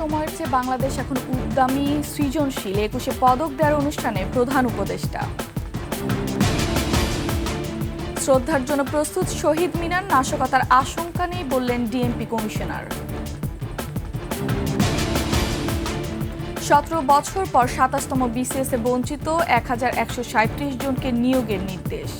সময়ের চেয়ে বাংলাদেশ এখন উদ্যমী, সৃজনশীল। 21-এ পদক দেওয়ার অনুষ্ঠানে প্রধান উপদেষ্টা। শ্রদ্ধার জন্য প্রস্তুত শহীদ মিনার, নাশকতার আশঙ্কা নেই বললেন ডিএমপি কমিশনার। 17 বছর পর 27তম বিসিএসে বঞ্চিত 1137 জনকে নিয়োগের নির্দেশ।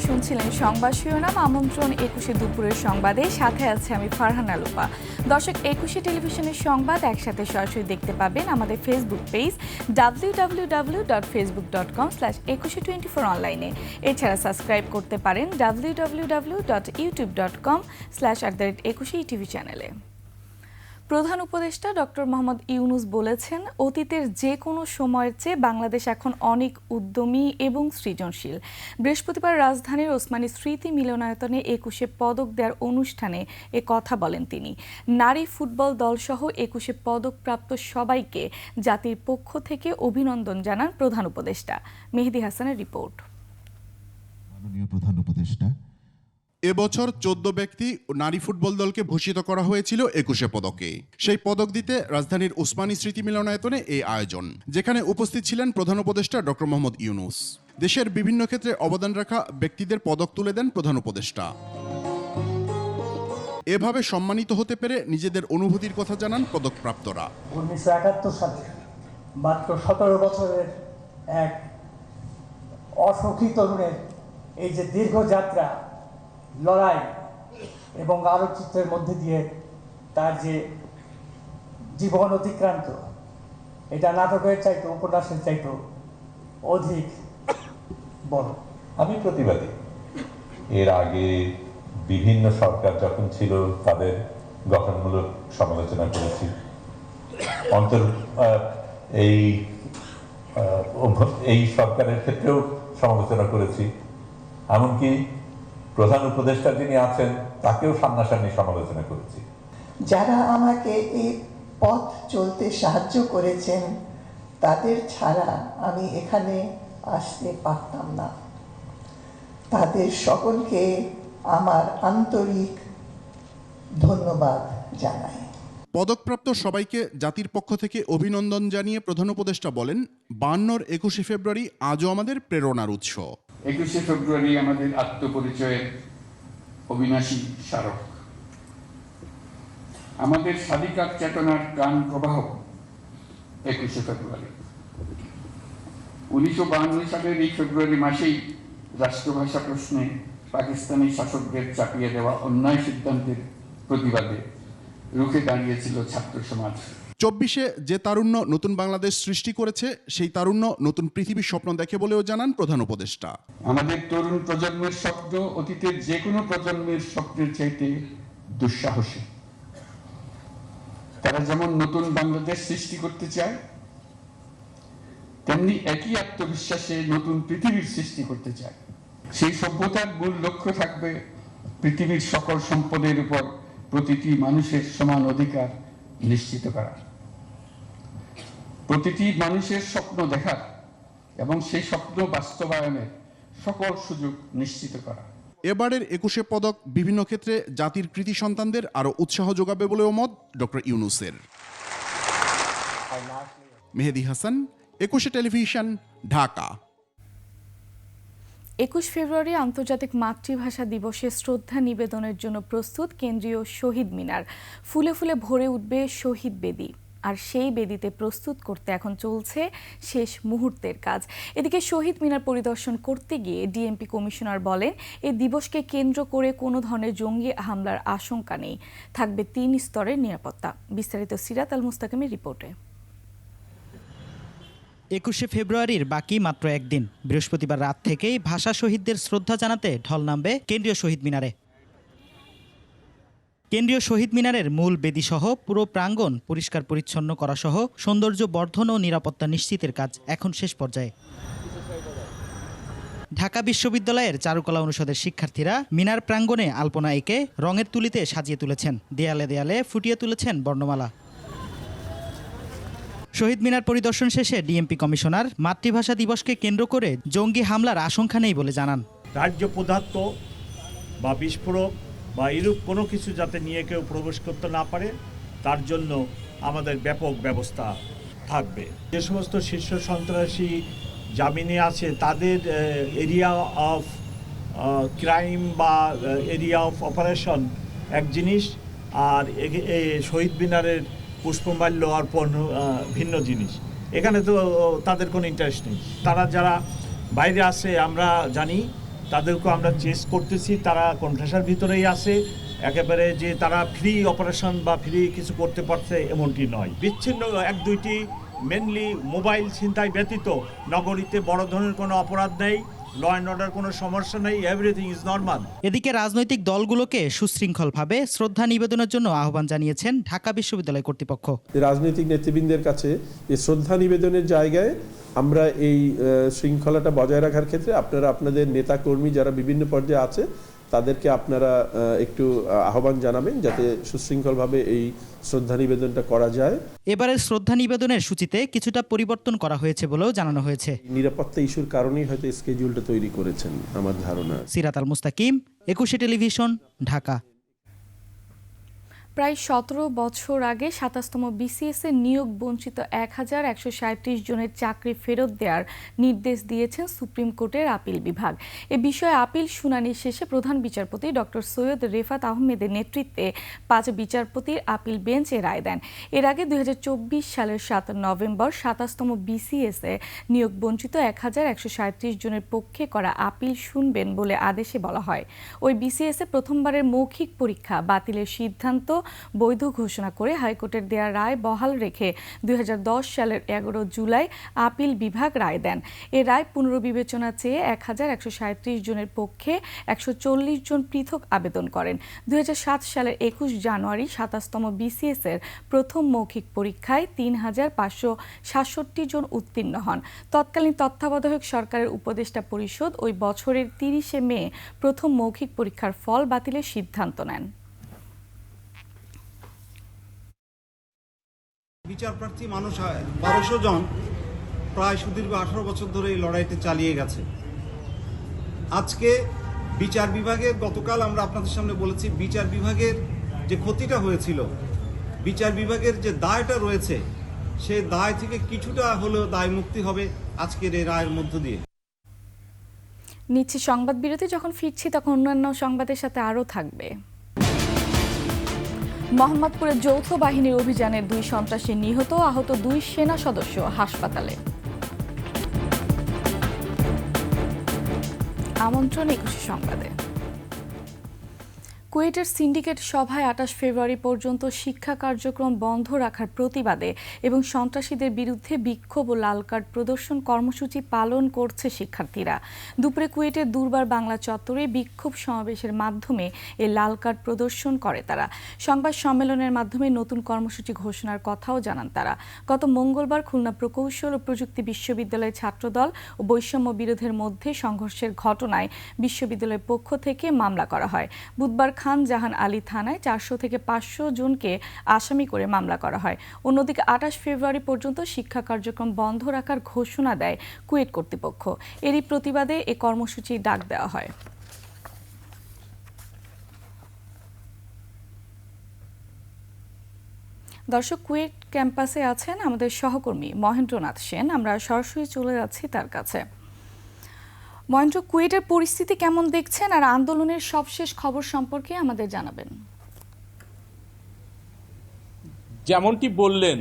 শুনছিলেন সংবাদ শিরোনাম। আমন্ত্রণ 21-এ দুপুরের সংবাদে, সাথে আছে আমি ফারহানা লুপা। দর্শক, 21-এ টেলিভিশনের সংবাদ একসাথে সরাসরি দেখতে পাবেন আমাদের ফেসবুক পেজ www.facebook.com/2124 অনলাইনে। এছাড়া সাবস্ক্রাইব করতে পারেন www.youtube.com/21ETV চ্যানেলে। প্রধান উপদেষ্টা ডক্টর মোহাম্মদ ইউনূস বলেছেন, অতীতের যে কোনো সময়ের চেয়ে বাংলাদেশ এখন অনেক উদ্যমী এবং সৃজনশীল। বৃহস্পতিবার রাজধানীর ওসমানী স্মৃতি মিলনায়তনে 21-এ পদক দেওয়ার অনুষ্ঠানে এ কথা বলেন তিনি। নারী ফুটবল দলসহ 21-এ পদকপ্রাপ্ত সবাইকে জাতির পক্ষ থেকে অভিনন্দন জানান প্রধান উপদেষ্টা। মেহেদী হাসানের রিপোর্ট। মাননীয় প্রধান উপদেষ্টা, এবছর 14 ব্যক্তি ও নারী ফুটবল দলকে ভূষিত করা হয়েছিল 21-এ পদকে। সেই পদক দিতে রাজধানীর ওসমানী স্মৃতি মিলনায়তনে এই আয়োজন, যেখানে উপস্থিত ছিলেন প্রধান উপদেষ্টা ডক্টর মোহাম্মদ ইউনূস। দেশের বিভিন্ন ক্ষেত্রে অবদান রাখা ব্যক্তিদের পদক তুলে দেন প্রধান উপদেষ্টা। এভাবে সম্মানিত হতে পেরে নিজেদের অনুভূতির কথা জানান পদকপ্রাপ্তরা। 1971 সালে মাত্র 17 বছরের এক অসুখী তরুণের এই যে দীর্ঘ যাত্রা, লড়াই এবং আলোকচিত্রের মধ্যে দিয়ে তার যে জীবন অতিক্রান্ত, এটা নাটকের চাইতে, উপন্যাসের চাইতে অধিক বড়। আমি প্রতিবাদী। এর আগে বিভিন্ন সরকার যখন ছিল তাদের গঠনমূলক সমালোচনা করেছি, এই সরকারের ক্ষেত্রেও সমালোচনা করেছি, এমনকি প্রধান উপদেষ্টা যিনি আছেন তাকেও সামনাসামনি সমালোচনা করেছি। যারা আমাকে এই পথ চলতে সাহায্য করেছেন, তাদের ছাড়া আমি এখানে আসতে পারতাম না। তাদের সকলকে আমার আন্তরিক ধন্যবাদ জানাই। পদকপ্রাপ্ত সবাইকে জাতির পক্ষ থেকে অভিনন্দন জানিয়ে প্রধান উপদেষ্টা বলেন, 52-র 21শে ফেব্রুয়ারি আজও আমাদের প্রেরণার উৎস। 21শে ফেব্রুয়ারি আমাদের আত্মপরিচয়ের অবিনাশী স্মারক, আমাদের স্বাধিকার চেতনার প্রাণ প্রবাহ। 21শে ফেব্রুয়ারি 1952 সালের এই ফেব্রুয়ারি মাসেই রাষ্ট্রভাষা প্রশ্নে পাকিস্তানি শাসকদের চাপিয়ে দেওয়া অন্যায় সিদ্ধান্তের প্রতিবাদে রুখে দাঁড়িয়েছিল ছাত্র সমাজ। 24-এ যে তারুণ্য নতুন বাংলাদেশ সৃষ্টি করেছে, সেই তারুণ্য নতুন পৃথিবীর স্বপ্ন দেখে বলেও জানান প্রধান উপদেষ্টা। আমাদের তরুণ প্রজন্মের স্বপ্ন অতীতের যে কোনো প্রজন্মের স্বপ্নের চাইতে দুঃসাহসী। তারা যেমন নতুন বাংলাদেশ সৃষ্টি করতে চায়, তেমনি একই আত্মবিশ্বাসে নতুন পৃথিবীর সৃষ্টি করতে চায়। সেই সভ্যতার মূল লক্ষ্য থাকবে পৃথিবীর সকল সম্পদের উপর প্রতিটি মানুষের সমান অধিকার নিশ্চিত করা, প্রতিটি মানুষের স্বপ্ন দেখার এবং সেই স্বপ্ন বাস্তবায়নের সকল সুযোগ নিশ্চিত করা। এবারের 21শে পদক বিভিন্ন ক্ষেত্রে জাতির কৃতি সন্তানদের আরও উৎসাহ যোগাবে বলেও মত ডক্টর ইউনূসের। মেহেদী হাসান, 21শে টেলিভিশন, ঢাকা। 21 ফেব্রুয়ারি আন্তর্জাতিক মাতৃভাষা দিবসে শ্রদ্ধা নিবেদনের জন্য প্রস্তুত কেন্দ্রীয় শহীদ মিনার। ফুলে ফুলে ভরে উঠবে শহীদ বেদি, আর সেই বেদিতে প্রস্তুত করতে এখন চলছে শেষ মুহূর্তের কাজ। এদিকে শহীদ মিনার পরিদর্শন করতে গিয়ে ডিএমপি কমিশনার বলেন, এই দিবসকে কেন্দ্র করে কোনো ধরনের জঙ্গি হামলার আশঙ্কা নেই, থাকবে 3 স্তরের নিরাপত্তা। বিস্তারিত সিরাত আল মুস্তাকিমের রিপোর্টে। 21শে ফেব্রুয়ারির বাকি মাত্র একদিন, বৃহস্পতিবার রাত থেকেই ভাষা শহীদদের শ্রদ্ধা জানাতে ঢল নামবে কেন্দ্রীয় শহীদ মিনারে। কেন্দ্রীয় শহীদ মিনারের মূল বেদিসহ পুরো প্রাঙ্গণ পরিষ্কার পরিচ্ছন্ন করা সহ সৌন্দর্য বর্ধন ও নিরাপত্তা নিশ্চিতের কাজ এখন শেষ পর্যায়ে। ঢাকা বিশ্ববিদ্যালয়ের চারুকলা অনুষদের শিক্ষার্থীরা মিনার প্রাঙ্গণে আলপনা এঁকে রঙের তুলিতে সাজিয়ে তুলেছেন, দেয়ালে দেয়ালে ফুটিয়ে তুলেছেন বর্ণমালা। শহীদ মিনার পরিদর্শন শেষে ডিএমপি কমিশনার মাতৃভাষা দিবসকে কেন্দ্র করে জঙ্গি হামলার আশঙ্কা নেই বলে জানান। দাহ্য পদার্থ বা বিস্ফোরক বা এরূপ কোনো কিছু যাতে নিয়ে কেউ প্রবেশ করতে না পারে তার জন্য আমাদের ব্যাপক ব্যবস্থা থাকবে। যে সমস্ত শীর্ষ সন্ত্রাসী জামিনে আছে তাদের এরিয়া অফ ক্রাইম বা এরিয়া অফ অপারেশন এক জিনিস, আর শহীদ মিনারের পুষ্পমাল্য অর্পণ ভিন্ন জিনিস। এখানে তো তাদের কোনো ইন্টারেস্ট নেই। তারা যারা বাইরে আছে আমরা জানি, তাদেরকেও আমরা চেস করতেছি, তারা কন্ট্রাসার ভিতরেই আছে। একেবারে যে তারা ফ্রি অপারেশন বা ফ্রি কিছু করতে পারছে এমনটি নয়। বিচ্ছিন্ন এক দুইটি মেনলি মোবাইল ছিনতাই ব্যতীত নগরীতে বড় ধরনের কোনো অপরাধ নেই, ল অ্যান্ড অর্ডার কোনো সমস্যা নেই, এভরিথিং ইজ নর্মাল। এদিকে রাজনৈতিক দলগুলোকে সুশৃঙ্খলভাবে শ্রদ্ধা নিবেদনের জন্য আহ্বান জানিয়েছেন ঢাকা বিশ্ববিদ্যালয় কর্তৃপক্ষ। রাজনৈতিক নেতৃবৃন্দের কাছে এই শ্রদ্ধা নিবেদনের জায়গায় আমরা এই শৃঙ্খলাটা বজায় রাখার ক্ষেত্রে আপনারা আপনাদের নেতা কর্মী যারা বিভিন্ন পর্যায়ে আছে তাদেরকে আপনারা একটু আহ্বান জানাবেন যাতে সুশৃঙ্খলভাবে এই শ্রদ্ধা নিবেদনটা করা যায়। এবারের শ্রদ্ধা নিবেদনের সূচিতে কিছুটা পরিবর্তন করা হয়েছে বলেও জানানো হয়েছে। নিরাপত্তা ইস্যুর কারণেই হয়তো স্কেডিউলটা তৈরি করেছেন আমার ধারণা। সিরাত আল মুস্তাকিম, 21 টেলিভিশন, ঢাকা। প্রায় 17 বছর আগে 27তম বিসিএস এ নিয়োগ বঞ্চিত 1137 জনের চাকরি ফেরত দেওয়ার নির্দেশ দিয়েছেন সুপ্রিম কোর্টের আপিল বিভাগ। এ বিষয়ে আপিল শুনানি শেষে প্রধান বিচারপতি ডক্টর সৈয়দ রেফাত আহমেদের নেতৃত্বে 5 বিচারপতির আপিল বেঞ্চ এ রায় দেন। এর আগে 2024 সালের 7 নভেম্বর 27তম বিসিএস এ নিয়োগ বঞ্চিত 1137 জনের পক্ষে করা আপিল শুনবেন বলে আদেশে বলা হয়। ওই বিসিএস এ প্রথমবারের মৌখিক পরীক্ষা বাতিলের সিদ্ধান্ত বৈধ ঘোষণা করে হাইকোর্টের দেয়া রায় বহাল রেখে 2010 সালের 11 জুলাই আপিল বিভাগ রায় দেন। এ রায় পুনর্বিবেচনা চেয়ে 1137 জনের পক্ষে 140 জন পৃথক আবেদন করেন। 2007 সালের 21 জানুয়ারি 27তম বিসিএস এর প্রথম মৌখিক পরীক্ষায় 3567 জন উত্তীর্ণ হন। তৎকালীন তত্ত্বাবধায়ক সরকারের উপদেষ্টা পরিষদ ওই বছরের 30 মে প্রথম মৌখিক পরীক্ষার ফল বাতিলের সিদ্ধান্ত নেন। বিচারপ্রার্থী মানুষ 1200 জন প্রায় সুদীর্ঘ 18 বছর ধরে এই লড়াইটি চালিয়ে গেছে। আজকে বিচার বিভাগের, গতকাল আমরা আপনাদের সামনে বলেছি, বিচার বিভাগের যে ক্ষতিটা হয়েছিল, বিচার বিভাগের যে দায়টা রয়েছে, সেই দায় থেকে কিছুটা হলেও দায় মুক্তি হবে আজকের এই রায়ের মধ্য দিয়ে। নিচ্ছি সংবাদ বিরতি। যখন ফিরছি তখন অন্যান্য সংবাদের সাথে আরও থাকবে। মোহাম্মদপুরে যৌথ বাহিনীর অভিযানে 2 সন্ত্রাসী নিহত, আহত 2 সেনা সদস্য হাসপাতালে। আমন্ত্রণ 21 সংবাদে। কুয়েটের সিন্ডিকেট সভায় 28 ফেব্রুয়ারি পর্যন্ত শিক্ষা কার্যক্রম বন্ধ রাখার প্রতিবাদে এবং সন্ত্রাসীদের বিরুদ্ধে বিক্ষোভ ও লাল কার্ড প্রদর্শন কর্মসূচি পালন করছে শিক্ষার্থীরা। দুপুরে কুয়েটের দুর্বার বাংলা চত্বরে বিক্ষোভ সমাবেশের মাধ্যমে এই লাল কার্ড প্রদর্শন করে তারা। সংবাদ সম্মেলনের মাধ্যমে নতুন কর্মসূচি ঘোষণার কথাও জানান তারা। গত মঙ্গলবার খুলনা প্রকৌশল ও প্রযুক্তি বিশ্ববিদ্যালয়ের ছাত্রদল ও বৈষম্য বিরোধের মধ্যে সংঘর্ষের ঘটনায় বিশ্ববিদ্যালয়ের পক্ষ থেকে মামলা করা হয়। বুধবার খান জাহান আলী থানায় 400 থেকে 500 জনকে আসামি করে মামলা করা হয়। অন্যদিকে 28 ফেব্রুয়ারি পর্যন্ত শিক্ষা কার্যক্রম বন্ধ রাখার ঘোষণা দেয় কুয়েট কর্তৃপক্ষ। এরই প্রতিবাদে এ কর্মসূচি ডাক দেওয়া হয়। দর্শক, কুয়েট ক্যাম্পাসে আছেন আমাদের সহকর্মী মহেন্দ্রনাথ সেন। আমরা সরাসরি চলে যাচ্ছি তার কাছে। মহেন্দ্র, কুয়েটের পরিস্থিতি কেমন দেখছেন আর আন্দোলনের সবশেষ খবর সম্পর্কে আমাদের জানাবেন। যেমনটি বললেন,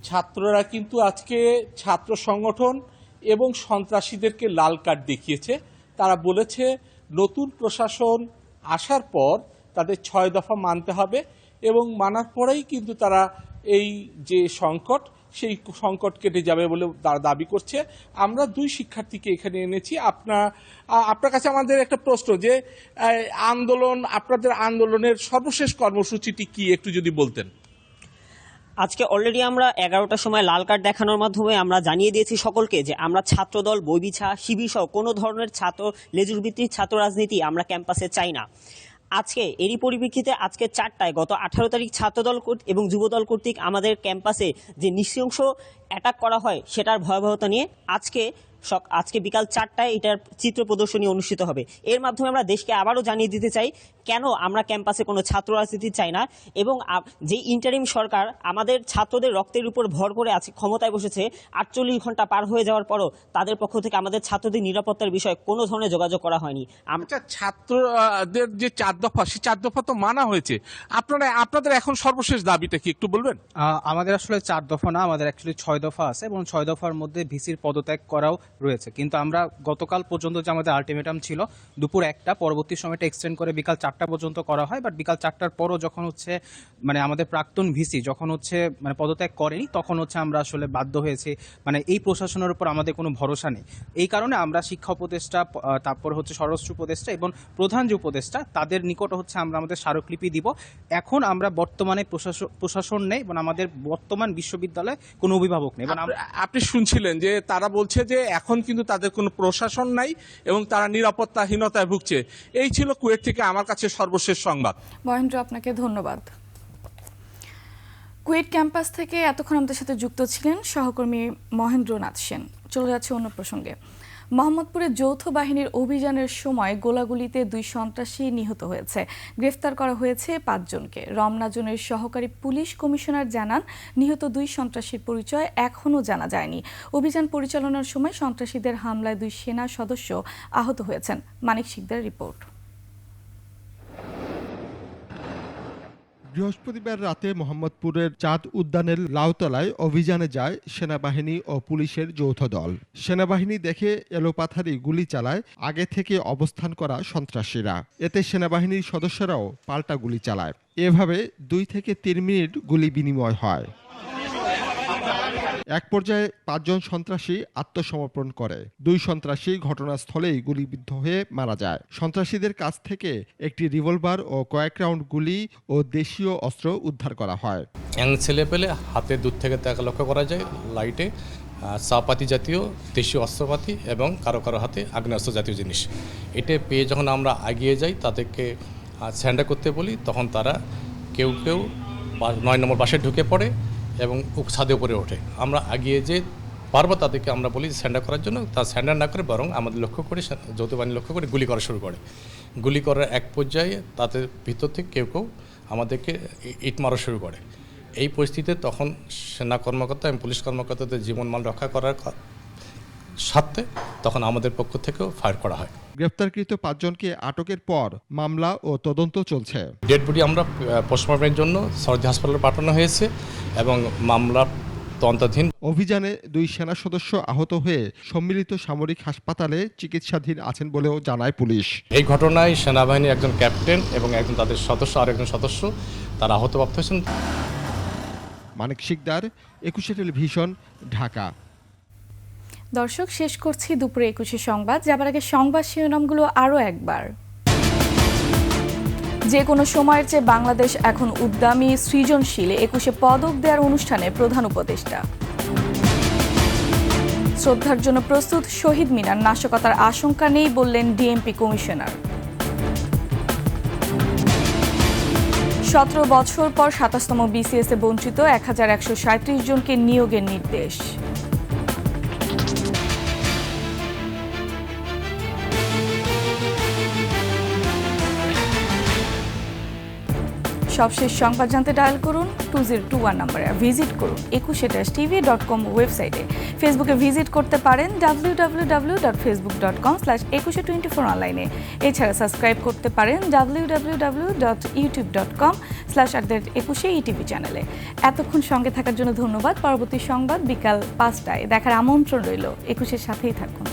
ছাত্ররা কিন্তু আজকে ছাত্র সংগঠন এবং সন্ত্রাসীদেরকে লাল কার্ড দেখিয়েছে। তারা বলেছে নতুন প্রশাসন আসার পর তাদের 6 দফা মানতে হবে এবং মানার পরেই কিন্তু তারা এই যে সংকট, সেই সংকট কেটে যাবে বলে তারা দাবি করছে। আমরা 2 শিক্ষার্থীকে এখানে এনেছি। আপনার কাছে আমাদের একটা প্রশ্ন, যে আপনাদের আন্দোলনের সর্বশেষ কর্মসূচিটি কি একটু যদি বলতেন। আজকে অলরেডি আমরা 11টার সময় লাল কার্ড দেখানোর মাধ্যমে আমরা জানিয়ে দিয়েছি সকলকে যে আমরা ছাত্রদল, বইবিছা, শিবির সহ কোনো ধরনের ছাত্র লেজুর ভিত্তিক ছাত্র রাজনীতি আমরা ক্যাম্পাসে চাই না। আজকে এরই পরিপ্রেক্ষিতে আজকে 4টায় গত 18 তারিখ ছাত্রদল এবং যুবদল কর্তৃক আমাদের ক্যাম্পাসে যে নৃশংস অ্যাটাক করা হয় সেটার ভয়াবহতা নিয়ে আজকে বিকাল 4টায় এটার চিত্র প্রদর্শনী অনুষ্ঠিত হবে। এর মাধ্যমে আমরা দেশকে আবারও জানিয়ে দিতে চাই কেন আমরা ক্যাম্পাসে কোনো ছাত্র রাজনীতি চাই না, এবং যে ইন্টারিম সরকার আমাদের ছাত্রদের রক্তের উপর ভর করে আছে ক্ষমতায় বসেছে, 48 ঘন্টা পার হয়ে যাওয়ার পরও তাদের পক্ষ থেকে আমাদের ছাত্রদের নিরাপত্তার বিষয়ে কোনো ধরনের যোগাযোগ করা হয়নি। ছাত্রদের যে 4 দফা, সেই 4 দফা তো মানা হয়েছে, আপনাদের এখন সর্বশেষ দাবিটা কি একটু বলবেন? আমাদের আসলে 4 দফা না, আমাদের অ্যাকচুয়ালি 6 দফা আছে এবং 6 দফার মধ্যে ভিসির পদত্যাগ করাও রয়েছে। কিন্তু আমরা গতকাল পর্যন্ত যে আমাদের আলটিমেটাম ছিল দুপুর 1টা, পরবর্তী সময়টা এক্সটেন্ড করে বিকাল 4টা পর্যন্ত করা হয়। বাট বিকাল 4টার পরও যখন আমাদের প্রাক্তন ভিসি যখন পদত্যাগ করেনি, তখন আমরা আসলে বাধ্য হয়েছি। এই প্রশাসনের উপর আমাদের কোনো ভরসা নেই। এই কারণে আমরা শিক্ষা উপদেষ্টা, তারপর স্বরাষ্ট্র উপদেষ্টা এবং প্রধান যে উপদেষ্টা, তাদের নিকট আমরা আমাদের স্মারকলিপি দিব। এখন আমরা বর্তমানে প্রশাসন নেই এবং আমাদের বর্তমান বিশ্ববিদ্যালয়ে কোনো অভিভাবক নেই। আপনি শুনছিলেন যে তারা বলছে যে এখন কিন্তু তাদের কোনো প্রশাসন নাই এবং তারা নিরাপত্তাহীনতায় ভুগছে। এই ছিল কুয়েট থেকে আমার কাছে সর্বশেষ সংবাদ। মহেন্দ্র, আপনাকে ধন্যবাদ। কুয়েট ক্যাম্পাস থেকে এতক্ষণ আমাদের সাথে যুক্ত ছিলেন সহকর্মী মহেন্দ্রনাথ সেন। চলে যাচ্ছে অন্য প্রসঙ্গে। মোহাম্মদপুরে যৌথ বাহিনীর অভিযানের সময় গোলাগুলিতে 2 সন্ত্রাসী নিহত হয়েছে। গ্রেফতার করা হয়েছে 5 জনকে। রমনা জোনের সহকারী পুলিশ কমিশনার জানান, নিহত 2 সন্ত্রাসীর পরিচয় এখনও জানা যায়নি। অভিযান পরিচালনার সময় সন্ত্রাসীদের হামলায় 2 সেনা সদস্য আহত হয়েছেন। মানিক শিকদার রিপোর্ট। বৃহস্পতিবার রাতে মোহাম্মদপুরের চাঁদ উদ্যানের লাউতলায় অভিযানে যায় সেনাবাহিনী ও পুলিশের যৌথ দল। সেনাবাহিনী দেখে এলোপাথারি গুলি চালায় আগে থেকে অবস্থান করা সন্ত্রাসীরা। এতে সেনাবাহিনীর সদস্যরাও পাল্টা গুলি চালায়। এভাবে 2 থেকে 3 মিনিট গুলি বিনিময় হয়। এক পর্যায়ে 5 জন সন্ত্রাসী আত্মসমর্পণ করে। 2 সন্ত্রাসী ঘটনাস্থলেই গুলিবিদ্ধ হয়ে মারা যায়। সন্ত্রাসীদের কাছ থেকে একটি রিভলভার ও কয়েক রাউন্ড গুলি ও দেশীয় অস্ত্র উদ্ধার করা হয়। ছেলে পেলে হাতে দূর থেকে তাকে লক্ষ্য করা যায় লাইটে চাপাতি জাতীয় দেশীয় অস্ত্রপাতি এবং কারো কারো হাতে আগ্নেয়াস্ত্র জাতীয় জিনিস। এটা পেয়ে যখন আমরা এগিয়ে যাই, তাদেরকে স্যান্ডা করতে বলি, তখন তারা কেউ 9 নম্বর বাসে ঢুকে পড়ে এবং ছাদে উপরে ওঠে। আমরা এগিয়ে যে বারবার তাদেরকে আমরা বলি স্যান্ডার করার জন্য, তা স্যান্ডার না করে বরং আমাদের লক্ষ্য করে, যৌথ বাহিনী লক্ষ্য করে গুলি করা শুরু করে। গুলি করার এক পর্যায়ে তাদের ভিতর থেকে কেউ আমাদেরকে ইট মারা শুরু করে। এই পরিস্থিতিতে তখন সেনা কর্মকর্তা এবং পুলিশ কর্মকর্তাদের জীবনমান রক্ষা করার স্বার্থে তখন আমাদের পক্ষ থেকেও ফায়ার করা হয়। গ্রেফতারকৃত 5 জনকে আটকের পর মামলা ও তদন্ত চলছে। ডেড বডি আমরা পোস্টমর্টমের জন্য সরকারি হাসপাতালে পাঠানো হয়েছে এবং মামলা তদন্তাধীন। অভিযানে 2 সেনা সদস্য আহত হয়ে সম্মিলিত সামরিক হাসপাতালে চিকিৎসাধীন আছেন বলেও জানায় পুলিশ। এই ঘটনায় সেনাবাহিনীর একজন ক্যাপ্টেন এবং একজন তাদের সদস্য আর একজন সদস্য তারা আহতপ্রাপ্ত হয়েছেন। মানিক শিকদার, 21 টেলিভিশন, ঢাকা। দর্শক, শেষ করছি দুপুরে 21 সংবাদ। যাবার আগে সংবাদ শিরোনামগুলো আরও একবার। যে কোনো সময়ের চেয়ে বাংলাদেশ এখন উদ্যমী, সৃজনশীল। 21 পদক দেওয়ার অনুষ্ঠানে প্রধান উপদেষ্টা। শ্রদ্ধার জন্য প্রস্তুত শহীদ মিনার, নাশকতার আশঙ্কা নেই বললেন ডিএমপি কমিশনার। 17 বছর পর 27তম বিসিএসে বঞ্চিত 1137 জনকে নিয়োগের নির্দেশ। সবশেষ সংবাদ জানতে ডায়াল করুন 2021 নম্বরে, ভিজিট করুন 21tv.com ওয়েবসাইটে। ফেসবুকে ভিজিট করতে পারেন www.facebook.com/2124 অনলাইনে। এছাড়া সাবস্ক্রাইব করতে পারেন www.youtube.com/21etv চ্যানেলে। এতক্ষণ সঙ্গে থাকার জন্য ধন্যবাদ। পরবর্তী সংবাদ বিকাল 5টায় দেখার আমন্ত্রণ রইল। 21-এর সাথেই থাকুন।